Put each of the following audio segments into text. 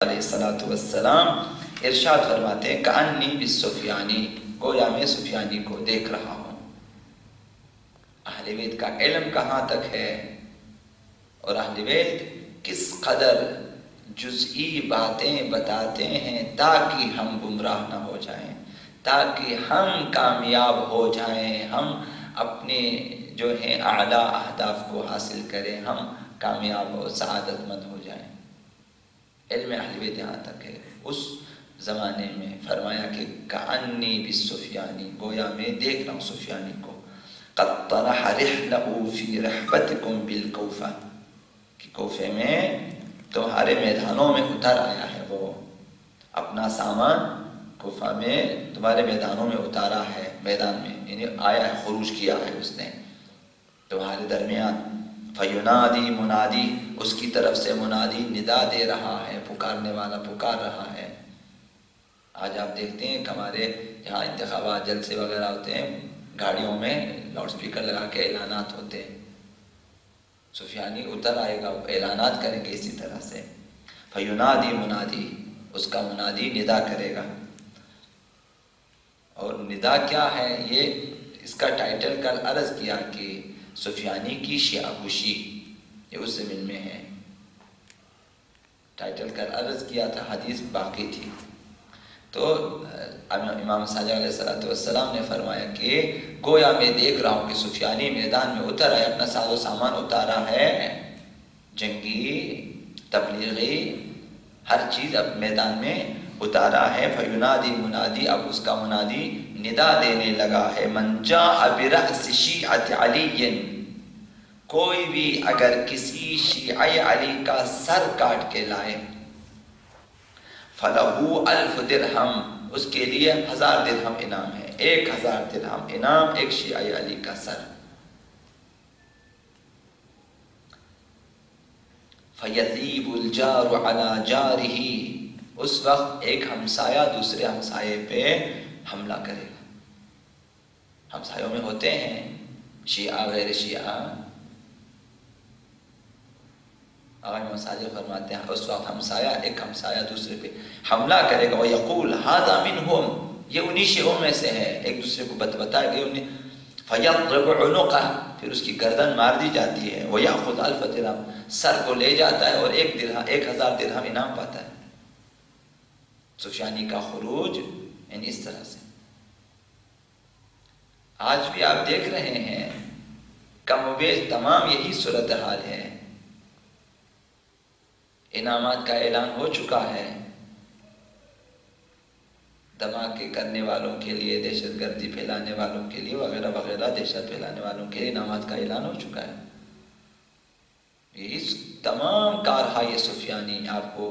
علیہ الصلوۃ والسلام ارشاد فرماتے ہیں کأنی بالسفیانی، گویا میں سفیانی کو دیکھ رہا ہوں۔ اہل بیت کا علم کہاں تک ہے اور اہل بیت کس قدر جزئی باتیں بتاتے ہیں تاکہ ہم گمراہ نہ ہو جائیں، تاکہ ہم کامیاب ہو جائیں، ہم اپنے جو ہیں اعلیٰ اہداف کو حاصل کریں، ہم کامیاب و سعادت مند ہو جائیں۔ علم اہل بیت یہاں تک ہے۔ اس زمانے میں فرمایا کہ کأنی بالسفیانی، گویا میں دیکھ رہا ہوں سفیانی کو، قد طرح رحلہ فی رحبتکم بالکوفہ، کہ کوفے میں تمہارے میدانوں میں اتر آیا ہے، وہ اپنا سامان کوفہ میں تمہارے میدانوں میں اتارا ہے، میدان میں یعنی آیا ہے، خروج کیا ہے اس نے تمہارے درمیان۔ فینادی منادی، اس کی طرف سے منادی ندا دے رہا ہے، پکارنے والا پکار رہا ہے۔ آج آپ دیکھتے ہیں کہ ہمارے جہاں انتخابات جلسے وغیرہ ہوتے ہیں، گاڑیوں میں لاؤڈ سپیکر لگا کے اعلانات ہوتے ہیں، سفیانی اتر آئے گا، اعلانات کریں گے اسی طرح سے۔ فینادی منادی، اس کا منادی ندا کرے گا۔ اور ندا کیا ہے، یہ اس کا ٹائٹل کل عرض کیا کہ سفیانی کی شیعہ کشی، یہ اس زمین میں ہے، ٹائٹل کل عرض کیا تھا، حدیث باقی تھی۔ تو امام صادق علیہ السلام نے فرمایا کہ گویا میں دیکھ رہا ہوں کہ سفیانی میدان میں اتر آیا، اپنا ساز و سامان اتارا ہے، جنگی تبلیغی ہر چیز اب میدان میں اتارا ہے۔ فینادی منادی، اب اس کا منادی ندا دینے لگا ہے، من جاء برأس شیعۃ علی، کوئی بھی اگر کسی شیعہ علی کا سر کاٹ کے لائے، فَلَهُ أَلْفُ دِرْہَم، اس کے لیے 1000 درہم انعام ہے، 1000 درہم انعام ایک شیعہ علی کا سر۔ فَيَثِيبُ الْجَارُ عَلَى جَارِهِ، اس وقت ایک ہمسایہ دوسرے ہمسایے پہ حملہ کرے گا۔ ہمسایوں میں ہوتے ہیں شیعہ غیر شیعہ، آج مساجد فرماتے ہیں اس وقت ہمسایہ ایک ہمسایہ دوسرے پہ حملہ کرے گا، وَيَقُولُ هَذَا مِنْهُمْ، یہ انہی شیعوں میں سے ہے، ایک دوسرے کو بتائے گئے۔ فَيَضْرِبُ عُنُقَهُ، پھر اس کی گردن مار دی جاتی ہے، وَيَأْخُذُ أَلْفَ دِرْہَم، سر کو لے جاتا ہے اور 1000 درہم انعام پاتا ہے۔ سفیانی کا خروج ان اس طرح سے آج بھی آپ دیکھ رہے ہیں، کم و بیش تمام یہی صورتحال ہے۔ انعامات کا اعلان ہو چکا ہے، دھماکے کرنے والوں کے لیے، دہشت گردی پھیلانے والوں کے لیے وغیرہ وغیرہ، دہشت پھیلانے والوں کے لیے انعامات کا اعلان ہو چکا ہے۔ یہ تمام کارہائے سفیانی آپ کو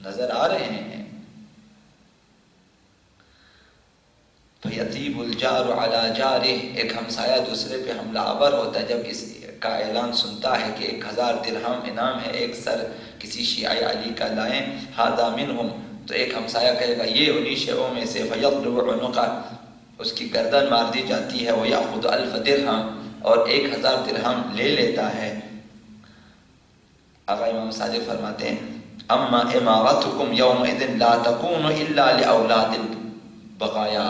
نظر آ رہے ہیں۔ فَيَثِيبُ الْجَارُ عَلَى جَارِهِ، ایک ہمسایہ دوسرے پہ حملہ آور ہوتا ہے جب اس کا اعلان سنتا ہے کہ 1000 درہم انعام ہے، ایک سر کسی شیعہ علی کا لائیں، هَذَا مِنْهُمْ، تو ایک ہمسایہ کہے گا یہ انہی شیعوں میں سے، فَيَضْرِبُ عُنُقَهُ، اس کی گردن مار دی جاتی ہے، وَيَأْخُذُ أَلْفَ دِرْہَم، اور 1000 درہم لے لیتا ہے۔ آقا امام صادق فرماتے ہیں اما امارتکم یومئذ لا تکون الا لاولاد البغایا،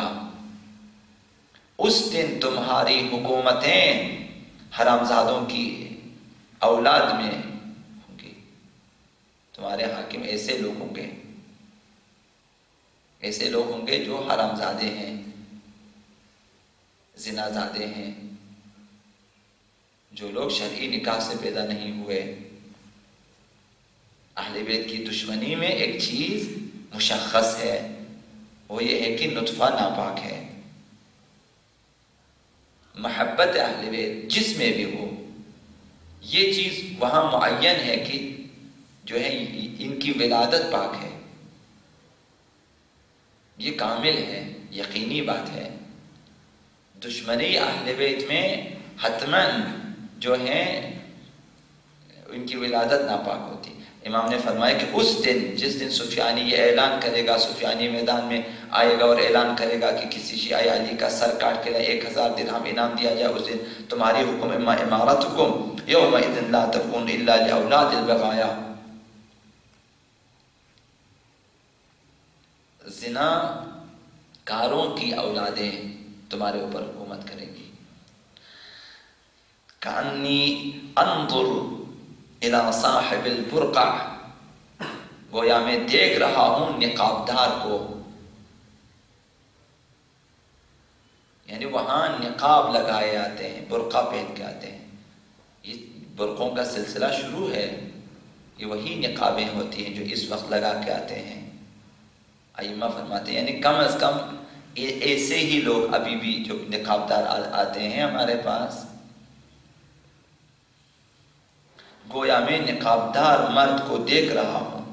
اس دن تمہاری حکومتیں حرامزادوں کی اولاد میں ہوں گی، تمہارے حاکم ایسے لوگ ہوں گے، ایسے لوگ ہوں گے جو حرامزادے ہیں، زنازادے ہیں، جو لوگ شرعی نکاح سے پیدا نہیں ہوئے۔ اہل بیت کی دشمنی میں ایک چیز مشخص ہے، وہ یہ ہے کہ نطفہ ناپاک ہے۔ محبت اہل بیت جس میں بھی ہو، یہ چیز وہاں معین ہے کہ جو ہے ان کی ولادت پاک ہے، یہ کامل ہے، یقینی بات ہے۔ دشمنی اہل بیت میں حتماً جو ہے ان کی ولادت ناپاک ہوتی۔ امام نے فرمایا کہ اس دن جس دن سفیانی یہ اعلان کرے گا، سفیانی میدان میں آئے گا اور اعلان کرے گا کہ کسی شیعہ علی کا سر کاٹ کے 1000 درہم انعام دیا جائے، اس دن تمہاری حکم اما امارتکم یومئذ لا تکون الا لاولاد البغایا، زنا کاروں کی اولادیں تمہارے اوپر حکومت کریں گی. کانی انظر الی صاحب البرقع، گویا میں دیکھ رہا ہوں نقاب دار کو. یعنی وہاں نقاب لگائے آتے ہیں، برقع پہن کے آتے ہیں. یہ برقعوں کا سلسلہ شروع ہے. یہ وہی نقابیں ہوتی ہیں جو اس وقت لگا کے آتے ہیں. ائمہ فرماتے ہیں یعنی کم از کم ایسے ہی لوگ ابھی بھی جو نقاب دار آتے ہیں ہمارے پاس. گویا میں نقاب دار مرد کو دیکھ رہا ہوں.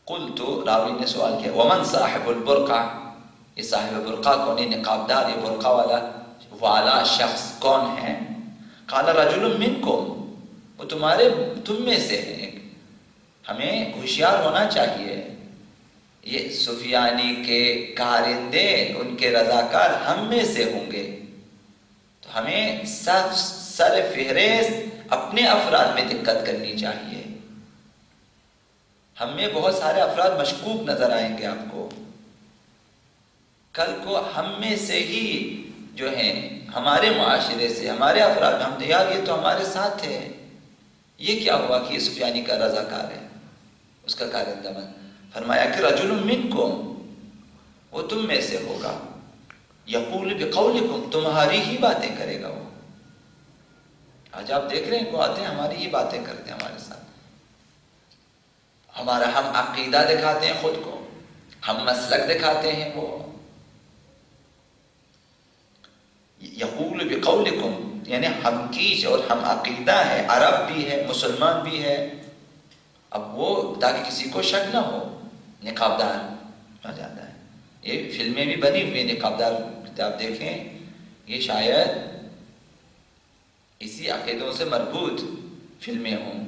قلت، راوی نے سوال کیا، ومن صاحب البرقع، یہ صاحب برقع کون ہے؟ نقاب دار، یہ برقع والا شخص کون ہے؟ قال رجل منکم، وہ تم میں سے ہے. ہمیں ہوشیار ہونا چاہیے. یہ سفیانی کے کارندے، ان کے رضاکار ہم میں سے ہوں گے. تو ہمیں سر فہرست اپنے افراد میں دقت کرنی چاہیے. ہم میں بہت سارے افراد مشکوک نظر آئیں گے آپ کو. کل کو ہم میں سے ہی جو ہیں ہمارے معاشرے سے، ہمارے افراد، ہم تو یار یہ تو ہمارے ساتھ تھے، یہ کیا ہوا کہ یہ سفیانی کا رضاکار ہے، اس کا کارندہ بن. فرمایا کہ رجل منکم، وہ تم میں سے ہوگا. یقول بقولکم، تمہاری ہی باتیں کرے گا وہ. آج آپ دیکھ رہے ہیں وہ آتے ہیں ہماری ہی باتیں کرتے ہیں ہمارے ساتھ. ہم عقیدہ دکھاتے ہیں خود کو، ہم مسلک دکھاتے ہیں وہ. یقول بقولکم یعنی ہم کیش اور ہم عقیدہ ہے، عرب بھی ہے، مسلمان بھی ہے. اب وہ تاکہ کسی کو شک نہ ہو نقاب دار ہو جاتا ہے. یہ فلمیں بھی بنی ہوئی نقاب دار، آپ دیکھیں یہ شاید اسی عقیدوں سے مربوط فلمیں ہوں.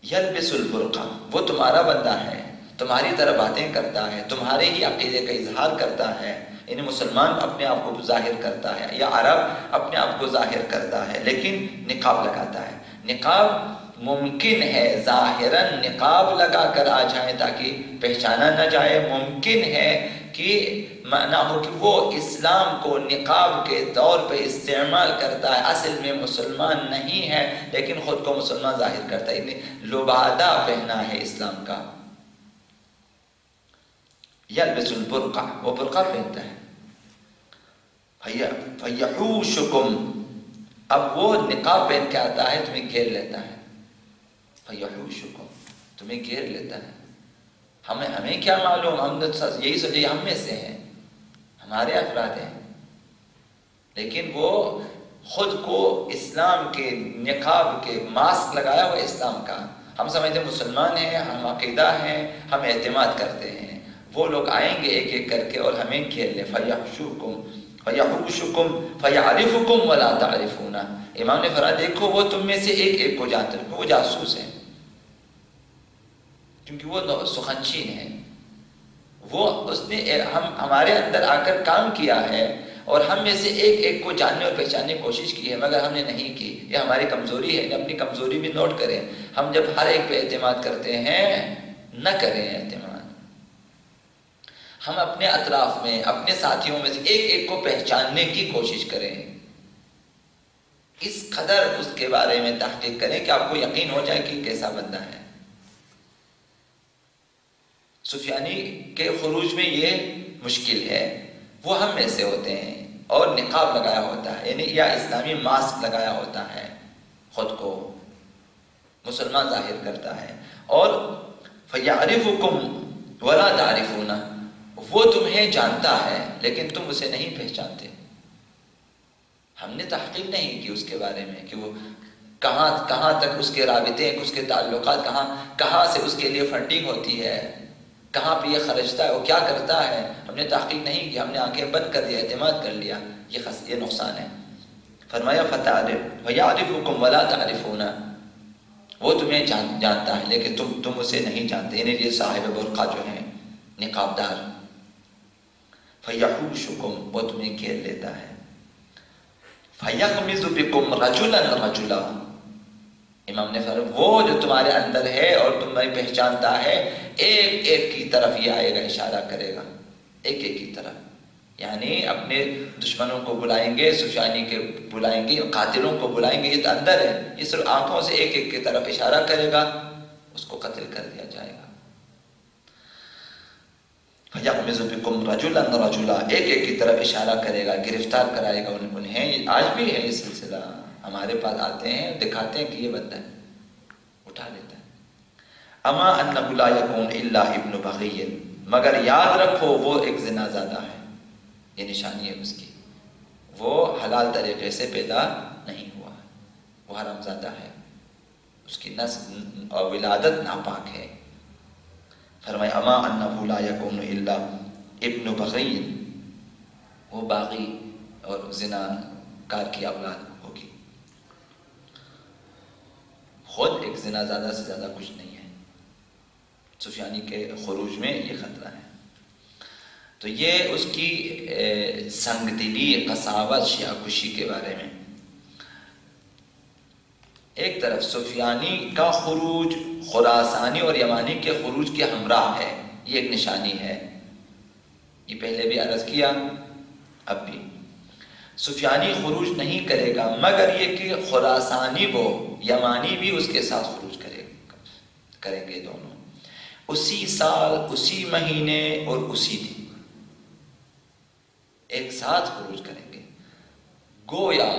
یلبس البرقع، وہ تمہارا بندہ ہے، تمہاری طرح باتیں کرتا ہے، تمہارے ہی عقیدے کا اظہار کرتا ہے. یعنی مسلمان اپنے آپ کو ظاہر کرتا ہے یا عرب اپنے آپ کو ظاہر کرتا ہے لیکن نقاب لگاتا ہے. نقاب ممکن ہے ظاہراً نقاب لگا کر آ جائیں تاکہ پہچانا نہ جائے. ممکن ہے کہ معنی ہو کہ وہ اسلام کو نقاب کے طور پہ استعمال کرتا ہے، اصل میں مسلمان نہیں ہے لیکن خود کو مسلمان ظاہر کرتا ہے. یعنی لبادہ پہنا ہے اسلام کا. یلبس البرقع، وہ برقع پہنتا ہے. فیحوشکم، اب وہ نقاب پہن کے آتا ہے تمہیں گھیر لیتا ہے. فیحوشکم، تمہیں گھیر لیتا ہے. ہمیں کیا معلوم، ہم یہی سوچے ہم میں سے ہیں، ہمارے افراد ہیں، لیکن وہ خود کو اسلام کے نقاب کے ماسک لگایا ہوا اسلام کا. ہم سمجھتے مسلمان ہیں، ہم عقیدہ ہیں، ہم اعتماد کرتے ہیں. وہ لوگ آئیں گے ایک ایک کر کے اور ہمیں گھیر لیں. فیحوشکم فیعرفکم ولا تعرفون، امام نے فرمایا دیکھو وہ تم میں سے ایک ایک کو جانتے ہیں، وہ جاسوس ہیں کیونکہ وہ سخنچین ہیں. وہ اس نے ہمارے اندر آ کر کام کیا ہے اور ہم میں سے ایک ایک کو جاننے اور پہچاننے کی کوشش کی ہے مگر ہم نے نہیں کی. یہ ہماری کمزوری ہے. اپنی کمزوری بھی نوٹ کریں. ہم جب ہر ایک پہ اعتماد کرتے ہیں، نہ کریں اعتماد. ہم اپنے اطراف میں اپنے ساتھیوں میں سے ایک ایک کو پہچاننے کی کوشش کریں. اس قدر اس کے بارے میں تحقیق کریں کہ آپ کو یقین ہو جائے کہ کیسا بندہ ہے. سفیانی کے خروج میں یہ مشکل ہے. وہ ہم میں سے ہوتے ہیں اور نقاب لگایا ہوتا ہے، یعنی یا اسلامی ماسک لگایا ہوتا ہے، خود کو مسلمان ظاہر کرتا ہے. اور فَيَعْرِفُكُمْ وَلَا تَعْرِفُونَ، وہ تمہیں جانتا ہے لیکن تم اسے نہیں پہچانتے. ہم نے تحقیق نہیں کی اس کے بارے میں کہ وہ کہاں تک اس کے رابطے، اس کے تعلقات، کہاں سے اس کے لیے فنڈنگ ہوتی ہے، کہاں پہ یہ خرچتا ہے، وہ کیا کرتا ہے. ہم نے تحقیق نہیں کی. ہم نے آنکھیں بند کر دیا، اعتماد کر لیا. یہ نقصان ہے. فرمایا فَتَعْرِفُ وَيَعْرِفُكُمْ وَلَا تَعْرِفُونَ، وہ تمہیں جانتا ہے لیکن تم اسے نہیں جانتے. یعنی یہ صاحب برقع جو ہیں نقاب دار. فَيَحُوشُكُمْ، وہ تمہیں گھیر لیتا ہے. فَيَغْمِزُ بِكُمْ رَجُلًا رَجُلًا، امام نے فرمایا وہ جو تمہارے اندر ہے اور تمہیں پہچانتا ہے، ایک ایک کی طرف یہ آئے گا، اشارہ کرے گا ایک ایک کی طرف، یعنی اپنے دشمنوں کو بلائیں گے، سفیانی کے بلائیں گے، قاتلوں کو بلائیں گے، یہ تو اندر ہے، یہ صرف آنکھوں سے ایک ایک کی طرف اشارہ کرے گا، اس کو قتل کر دیا جائے گا۔ فَيَغْمِزُ بِكُمْ رَجُلًا رَجُلًا، ایک ایک کی طرف اشارہ کرے گا، گرفتار کرائے گا انہیں۔ آج بھی ہے یہ سلسلہ، ہمارے پاس آتے ہیں، دکھاتے ہیں کہ یہ بندہ ہے، اٹھا لیتا ہے۔ اما انہ لا یکون الا ابن بغی، مگر یاد رکھو وہ ایک زنا زادہ ہے، یہ نشانی ہے اس کی، وہ حلال طریقے سے پیدا نہیں ہوا، وہ حرام زادہ ہے، اس کی نسل اور ولادت ناپاک ہے۔ فرمایا اما انہ لا یکون الا ابن بغی، وہ باغی اور زنا کار کی اولاد ہوگی، خود ایک زنا زادہ سے زیادہ کچھ نہیں ہے۔ سفیانی کے خروج میں یہ خطرہ ہے۔ تو یہ اس کی سنگ دلی، قساوت، شیعہ کشی کے بارے میں۔ ایک طرف سفیانی کا خروج خراسانی اور یمانی کے خروج کے ہمراہ ہے، یہ ایک نشانی ہے، یہ پہلے بھی عرض کیا، اب بھی سفیانی خروج نہیں کرے گا مگر یہ کہ خراسانی وہ یمانی بھی اس کے ساتھ خروج کریں گے، دونوں اسی سال، اسی مہینے اور اسی دن ایک ساتھ خروج کریں گے۔ گویا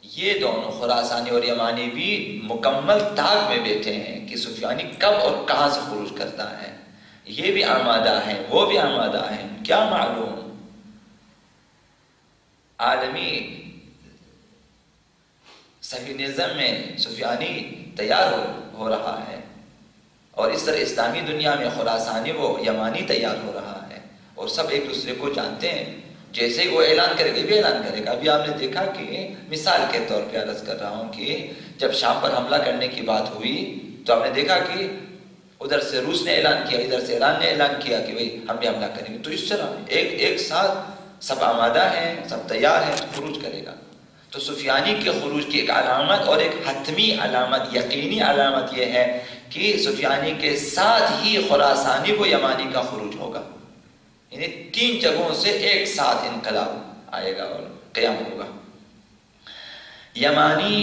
یہ دونوں خراسانی اور یمانی بھی مکمل تاک میں بیٹھے ہیں کہ سفیانی کب اور کہاں سے خروج کرتا ہے، یہ بھی آمادہ ہیں، وہ بھی آمادہ ہیں، کیا معلوم عالمی صہیونزم میں سفیانی تیار ہو رہا ہے، اور اس طرح اسلامی دنیا میں خراسانی و یمانی تیار ہو رہا ہے، اور سب ایک دوسرے کو جانتے ہیں، جیسے ہی وہ اعلان کرے گا بھی اعلان کرے گا۔ ابھی آپ نے دیکھا کہ مثال کے طور پہ عرض کر رہا ہوں کہ جب شام پر حملہ کرنے کی بات ہوئی تو آپ نے دیکھا کہ ادھر سے روس نے اعلان کیا، ادھر سے ایران نے اعلان کیا کہ بھئی ہم بھی حملہ کریں گے، تو اس طرح ایک ساتھ سب آمادہ ہیں، سب تیار ہیں، خروج کرے گا۔ تو سفیانی کے خروج کی ایک علامت اور ایک حتمی علامت، یقینی علامت یہ ہے کہ سفیانی کے ساتھ ہی خراسانی و یمانی کا خروج ہوگا، یعنی تین جگہوں سے ایک ساتھ انقلاب آئے گا اور قیام ہوگا۔ یمانی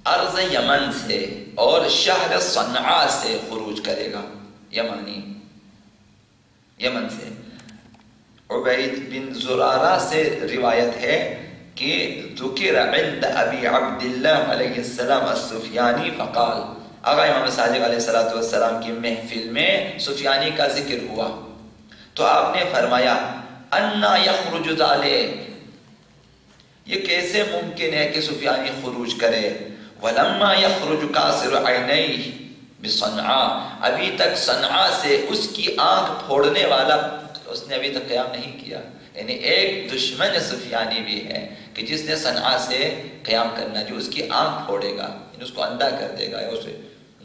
ارض یمن سے اور شہر صنعاء سے خروج کرے گا، یمانی یمن سے۔ عبید بن زرارہ سے روایت ہے کہ ذکر عند ابی عبداللہ علیہ السلام السفیانی فقال، آقا امام صادق علیہ السلام کی محفل میں سفیانی کا ذکر ہوا تو آپ نے فرمایا انا یخرج ذلک، یہ کیسے ممکن ہے کہ سفیانی خروج کرے، ولما یخرج کاسر عینیہ بصنعاء، ابھی تک صنعاء سے اس کی آنکھ پھوڑنے والا، اس نے ابھی تک قیام نہیں کیا، یعنی ایک دشمن سفیانی بھی ہے کہ جس نے صنعاء سے قیام کرنا، جو اس کی آنکھ پھوڑے گا، یعنی اس کو اندھا کر دے گا یا اسے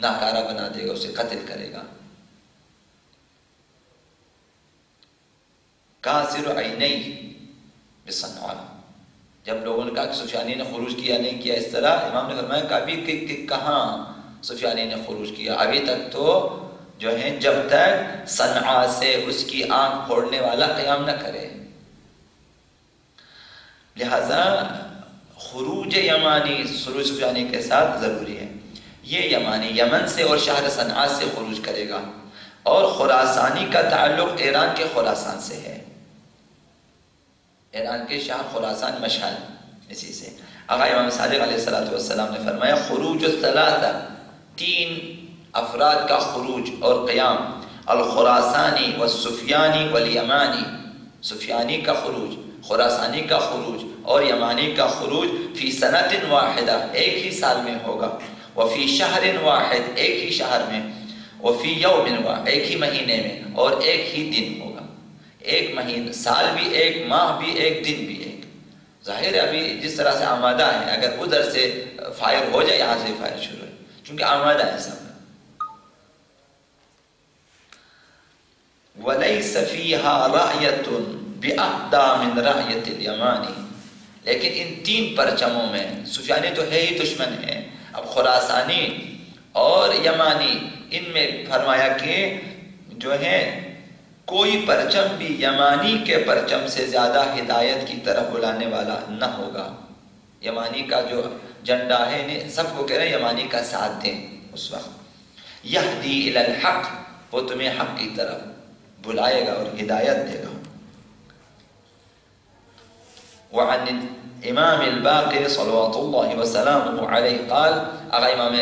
ناکارہ بنا دے گا، اسے قتل کرے گا۔ کاسر عینیہ بصنعاء، جب لوگوں نے کہا کہ سفیانی نے خروج کیا نہیں کیا اس طرح، امام نے فرمایا کہ ابھی کہ کہاں سفیانی نے خروج کیا، ابھی تک تو جو ہے جب تک صنعاء سے اس کی آنکھ پھوڑنے والا قیام نہ کرے۔ لہذا خروج یمانی خروج سفیانی کے ساتھ ضروری ہے۔ یہ یمانی یمن سے اور شہر صنعاء سے خروج کرے گا، اور خراسانی کا تعلق ایران کے خراسان سے ہے، ایران کے شہر خراسان مشہد، اسی سے آقا امام صادق علیہ السلام نے فرمایا خروج الثلاثہ، تین افراد کا خروج اور قیام، الخراسانی والسفیانی والیمانی، سفیانی کا خروج، خراسانی کا خروج اور یمانی کا خروج، فی سنۃ واحدہ، ایک ہی سال میں ہوگا، وفی شہر واحد، ایک ہی شہر میں، وفی یوم واحد، ایک ہی مہینے میں اور ایک ہی دن ہوگا، ایک مہینہ، سال بھی ایک، ماہ بھی ایک، دن بھی ایک۔ ظاہر ہے ابھی جس طرح سے آمادہ ہے، اگر ادھر سے فائر ہو جائے یہاں سے فائر شروع ہے، چونکہ آمادہ ہے سب۔ وَلَيْسَ فِيهَا رَأْيَةٌ بِأَهْدَى مِنْ رَأْيَةِ الْيَمَانِ، لیکن ان 3 پرچموں میں سفیانی تو ہے ہی دشمن ہے، اب خراسانی اور یمانی، ان میں فرمایا کہ جو ہے کوئی پرچم بھی یمانی کے پرچم سے زیادہ ہدایت کی طرف بلانے والا نہ ہوگا۔ یمانی کا جو جھنڈا ہے، سب کو کہہ رہے ہیں یمانی کا ساتھ دیں اس وقت۔ یہدی الی الحق، وہ تمہیں حق کی طرف بلائے گا اور ہدایت دے گا۔ وعن الامام الباقر صلوات اللہ وسلامہ علیہ قال، اگر امام